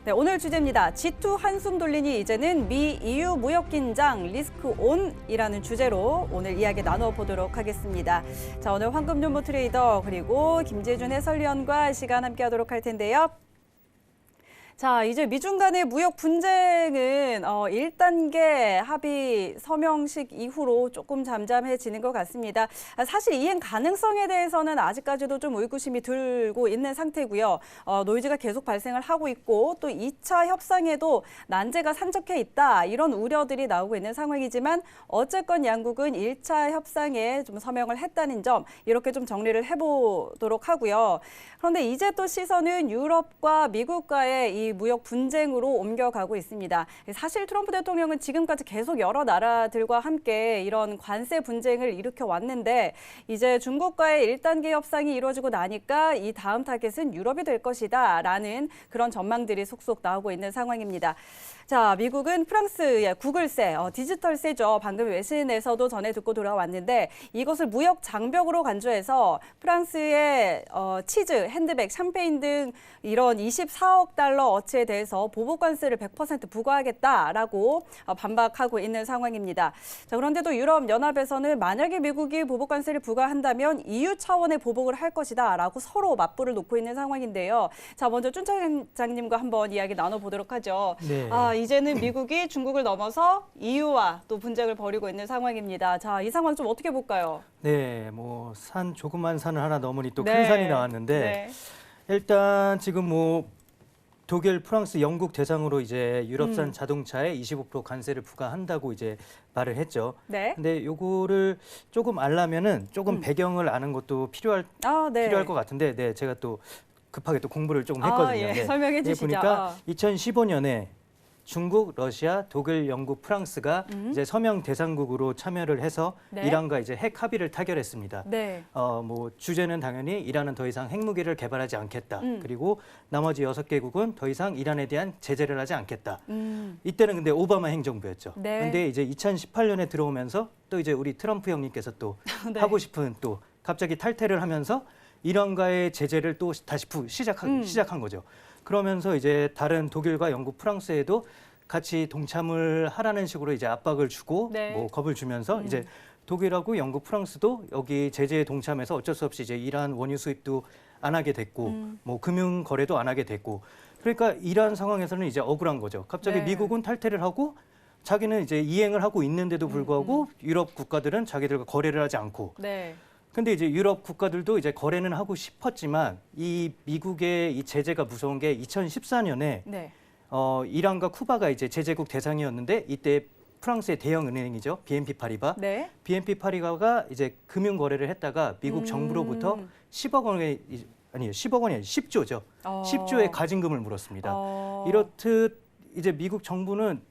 네, 오늘 주제입니다. G2 한숨 돌리니 이제는 미 EU 무역 긴장 리스크 온이라는 주제로 오늘 이야기 나눠보도록 하겠습니다. 자, 오늘 황금연보 트레이더 그리고 김재준 해설위원과 시간 함께하도록 할 텐데요. 자, 이제 미중 간의 무역 분쟁은 1단계 합의 서명식 이후로 조금 잠잠해지는 것 같습니다. 사실 이행 가능성에 대해서는 아직까지도 좀 의구심이 들고 있는 상태고요. 노이즈가 계속 발생을 하고 있고 또 2차 협상에도 난제가 산적해 있다 이런 우려들이 나오고 있는 상황이지만 어쨌건 양국은 1차 협상에 좀 서명을 했다는 점 이렇게 좀 정리를 해보도록 하고요. 그런데 이제 또 시선은 유럽과 미국과의 이 무역 분쟁으로 옮겨가고 있습니다. 사실 트럼프 대통령은 지금까지 계속 여러 나라들과 함께 이런 관세 분쟁을 일으켜 왔는데 이제 중국과의 1단계 협상이 이루어지고 나니까 이 다음 타겟은 유럽이 될 것이다라는 그런 전망들이 속속 나오고 있는 상황입니다. 자, 미국은 프랑스의 구글세, 디지털세죠. 방금 외신에서도 전해 듣고 돌아왔는데 이것을 무역 장벽으로 간주해서 프랑스의 치즈, 핸드백, 샴페인 등 이런 24억 달러 어치에 대해서 보복 관세를 100% 부과하겠다라고 반박하고 있는 상황입니다. 자, 그런데도 유럽연합에서는 만약에 미국이 보복 관세를 부과한다면 EU 차원의 보복을 할 것이다라고 서로 맞불을 놓고 있는 상황인데요. 자, 먼저 준 차장님과 한번 이야기 나눠보도록 하죠. 네. 이제는 미국이 중국을 넘어서 EU와 또 분쟁을 벌이고 있는 상황입니다. 자, 이 상황 좀 어떻게 볼까요? 네, 뭐 조그만 산을 하나 넘으니 또 큰 네. 산이 나왔는데 네. 일단 지금 뭐 독일, 프랑스, 영국 대상으로 이제 유럽산 자동차에 25% 관세를 부과한다고 이제 말을 했죠. 네. 근데 요거를 조금 알려면은 조금 배경을 아는 것도 필요할 것 같은데, 네, 제가 또 급하게 또 공부를 조금 했거든요. 예, 네. 설명해 주시죠. 보니까 2015년에 중국, 러시아, 독일, 영국, 프랑스가 이제 서명 대상국으로 참여를 해서 네. 이란과 이제 핵 합의를 타결했습니다. 네. 뭐 주제는 당연히 이란은 더 이상 핵무기를 개발하지 않겠다. 그리고 나머지 6개국은 더 이상 이란에 대한 제재를 하지 않겠다. 이때는 근데 오바마 행정부였죠. 네. 근데 이제 2018년에 들어오면서 또 이제 우리 트럼프 형님께서 또 네. 하고 싶은 또 갑자기 탈퇴를 하면서 이란과의 제재를 또 다시 시작한 거죠. 그러면서 이제 다른 독일과 영국, 프랑스에도 같이 동참을 하라는 식으로 이제 압박을 주고 네. 뭐 겁을 주면서 이제 독일하고 영국, 프랑스도 여기 제재에 동참해서 어쩔 수 없이 이제 이란 원유 수입도 안 하게 됐고 뭐 금융 거래도 안 하게 됐고 그러니까 이런 상황에서는 이제 억울한 거죠. 갑자기 네. 미국은 탈퇴를 하고 자기는 이제 이행을 하고 있는데도 불구하고 유럽 국가들은 자기들과 거래를 하지 않고 네. 근데 이제 유럽 국가들도 이제 거래는 하고 싶었지만 이 미국의 이 제재가 무서운 게 2014년에 네. 이란과 쿠바가 이제 제재국 대상이었는데 이때 프랑스의 대형 은행이죠. BNP 파리바. 네. BNP 파리바가 이제 금융 거래를 했다가 미국 정부로부터 10억 원의 아니에요. 10억 원이 아니라 10조죠. 10조의 가진금을 물었습니다. 이렇듯 이제 미국 정부는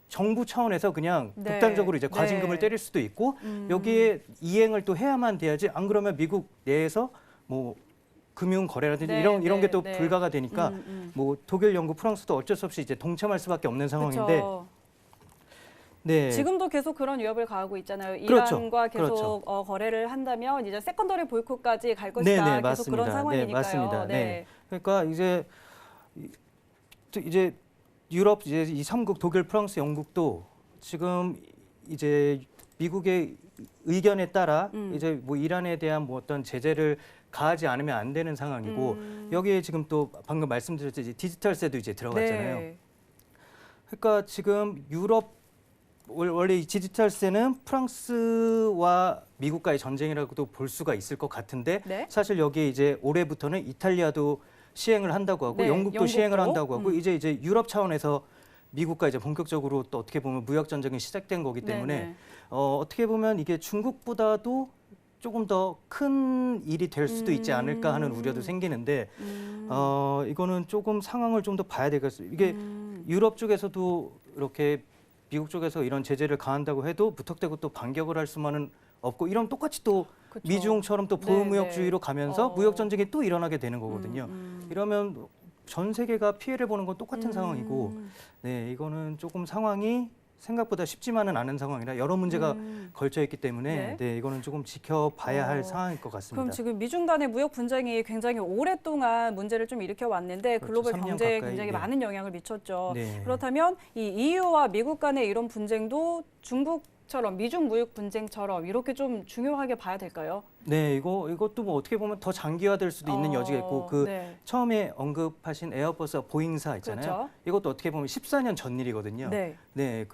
정부 차원에서 그냥 네. 극단적으로 이제 가진금을 네. 때릴 수도 있고 여기에 이행을 또 해야만 돼야지 안 그러면 미국 내에서 뭐 금융 거래라든지 네, 이런 게 또 네. 불가가 되니까 뭐 독일, 영국, 프랑스도 어쩔 수 없이 이제 동참할 수밖에 없는 상황인데 그렇죠. 네. 지금도 계속 그런 위협을 가하고 있잖아요. 그렇죠. 이란과 계속 그렇죠. 거래를 한다면 이제 세컨더리 보이콧까지 갈 네, 것이다. 네, 계속 맞습니다. 그런 상황이니까요. 네, 맞습니다. 네. 그러니까 이제 유럽 이제 이 3국 독일, 프랑스, 영국도 지금 이제 미국의 의견에 따라 이제 뭐 이란에 대한 뭐 어떤 제재를 가하지 않으면 안 되는 상황이고 여기에 지금 또 방금 말씀드렸듯이 디지털세도 이제 들어갔잖아요. 네. 그러니까 지금 유럽 원래 이 디지털세는 프랑스와 미국과의 전쟁이라고도 볼 수가 있을 것 같은데 네. 사실 여기에 이제 올해부터는 이탈리아도 시행을 한다고 하고 네, 영국도 시행을 영국도. 한다고 하고 이제 유럽 차원에서 미국과 이제 본격적으로 또 어떻게 보면 무역 전쟁이 시작된 거기 때문에 네네. 어떻게 보면 이게 중국보다도 조금 더 큰 일이 될 수도 있지 않을까 하는 우려도 생기는데 이거는 조금 상황을 좀 더 봐야 되겠어요. 이게 유럽 쪽에서도 이렇게 미국 쪽에서 이런 제재를 가한다고 해도 무턱대고 또 반격을 할 수만은 없고 이러면 똑같이 또 그쵸. 미중처럼 또 네, 보호무역주의로 네. 가면서 무역 전쟁이 또 일어나게 되는 거거든요. 이러면 전 세계가 피해를 보는 건 똑같은 상황이고 네, 이거는 조금 상황이 생각보다 쉽지만은 않은 상황이라 여러 문제가 걸쳐 있기 때문에 네. 네, 이거는 조금 지켜봐야 할 상황일 것 같습니다. 그럼 지금 미중 간의 무역 분쟁이 굉장히 오랫동안 문제를 좀 일으켜 왔는데 그렇죠. 글로벌 3년 경제에 가까이, 굉장히 네. 많은 영향을 미쳤죠. 네. 그렇다면 이 EU와 미국 간의 이런 분쟁도 중국처럼 미중 무역 분쟁처럼 이렇게 좀 중요하게 봐야 될까요? 네, 이것도 뭐 어떻게 보면 더 장기화될 수도 있는 여지가 있고 그 네. 처음에 언급하신 에어버스와 보잉사 있잖아요. 그렇죠. 이것도 어떻게 보면 14년 전 일이거든요. 네. 네,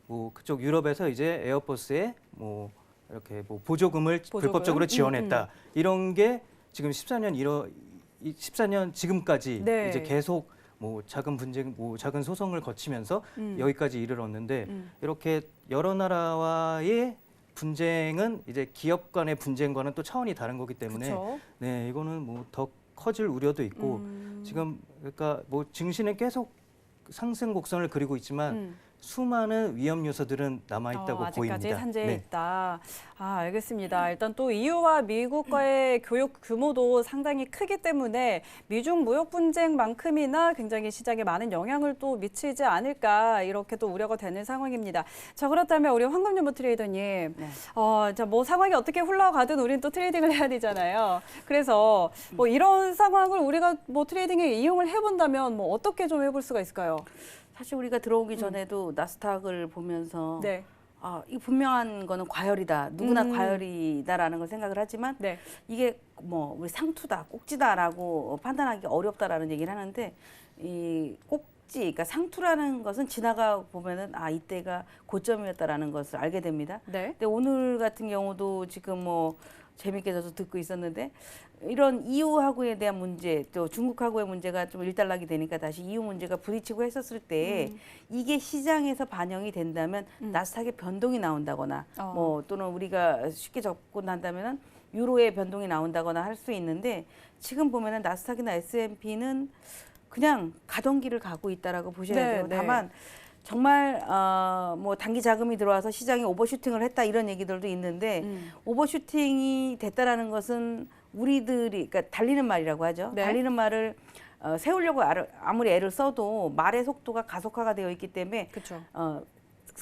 뭐 그쪽 유럽에서 이제 에어버스에 뭐 이렇게 뭐 보조금을 불법적으로 지원했다. 이런 게 지금 14년 지금까지 네. 이제 계속 뭐 작은 분쟁, 뭐 작은 소송을 거치면서 여기까지 이르렀는데 이렇게 여러 나라와의 분쟁은 이제 기업 간의 분쟁과는 또 차원이 다른 거기 때문에 그렇죠. 네, 이거는 뭐 더 커질 우려도 있고 지금 그러니까 뭐 증시는 계속 상승 곡선을 그리고 있지만 수많은 위험 요소들은 남아 있다고 아직까지 보입니다. 산재해 네. 있다. 알겠습니다. 일단 또 EU와 미국과의 교역 규모도 상당히 크기 때문에 미중 무역 분쟁만큼이나 굉장히 시장에 많은 영향을 또 미치지 않을까 이렇게 또 우려가 되는 상황입니다. 자, 그렇다면 우리 황금연보 트레이더님, 네. 자, 뭐 상황이 어떻게 흘러가든 우리는 또 트레이딩을 해야 되잖아요. 그래서 뭐 이런 상황을 우리가 뭐 트레이딩에 이용을 해본다면 뭐 어떻게 좀 해볼 수가 있을까요? 사실 우리가 들어오기 전에도 나스닥을 보면서 네. 이 분명한 거는 과열이다. 누구나 과열이다라는 걸 생각을 하지만 네. 이게 뭐 우리 상투다, 꼭지다라고 판단하기 어렵다라는 얘기를 하는데 이 꼭지, 그러니까 상투라는 것은 지나가 보면은 이때가 고점이었다라는 것을 알게 됩니다. 네. 근데 오늘 같은 경우도 지금 뭐 재밌게 저도 듣고 있었는데 이런 EU하고에 대한 문제 또 중국하고의 문제가 좀 일단락이 되니까 다시 EU 문제가 부딪히고 했었을 때 이게 시장에서 반영이 된다면 나스닥의 변동이 나온다거나 뭐 또는 우리가 쉽게 접근한다면은 유로의 변동이 나온다거나 할 수 있는데 지금 보면은 나스닥이나 S&P는 그냥 가던 길을 가고 있다라고 보셔야 네, 돼요. 네. 다만 정말 뭐 단기 자금이 들어와서 시장이 오버슈팅을 했다 이런 얘기들도 있는데 오버슈팅이 됐다라는 것은 우리들이 그러니까 달리는 말이라고 하죠. 네. 달리는 말을 세우려고 아무리 애를 써도 말의 속도가 가속화가 되어 있기 때문에 그렇죠.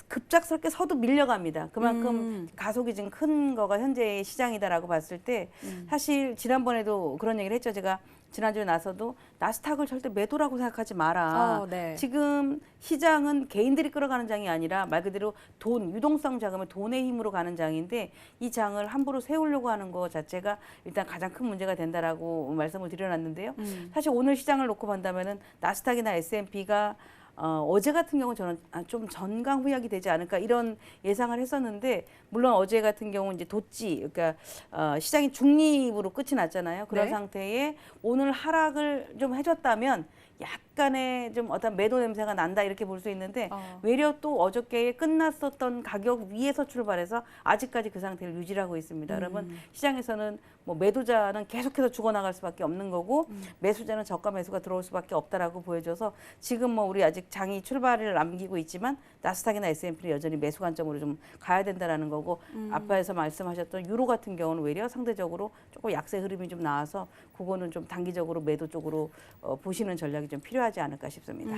급작스럽게 서도 밀려갑니다. 그만큼 가속이 지금 큰 거가 현재의 시장이다라고 봤을 때 사실 지난번에도 그런 얘기를 했죠. 제가 지난주에 나서도 나스닥을 절대 매도라고 생각하지 마라. 네. 지금 시장은 개인들이 끌어가는 장이 아니라 말 그대로 돈, 유동성 자금의 돈의 힘으로 가는 장인데 이 장을 함부로 세우려고 하는 것 자체가 일단 가장 큰 문제가 된다라고 말씀을 드려놨는데요. 사실 오늘 시장을 놓고 본다면은 나스닥이나 S&P가 어제 같은 경우 저는 좀 전강후약이 되지 않을까 이런 예상을 했었는데 물론 어제 같은 경우 이제 그러니까 시장이 중립으로 끝이 났잖아요. 그런 네. 상태에 오늘 하락을 좀 해줬다면 약간의 좀 어떤 매도 냄새가 난다 이렇게 볼 수 있는데 외려 또 어저께 끝났었던 가격 위에서 출발해서 아직까지 그 상태를 유지하고 있습니다. 여러분 시장에서는 뭐 매도자는 계속해서 죽어나갈 수밖에 없는 거고 매수자는 저가 매수가 들어올 수밖에 없다라고 보여져서 지금 뭐 우리 아직 장이 출발을 남기고 있지만 나스닥이나 S&P는 여전히 매수 관점으로 좀 가야 된다라는 거고 앞에서 말씀하셨던 유로 같은 경우는 외려 상대적으로 조금 약세 흐름이 좀 나와서 그거는 좀 단기적으로 매도 쪽으로 보시는 전략이 좀 필요하지 않을까 싶습니다.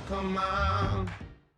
Come on.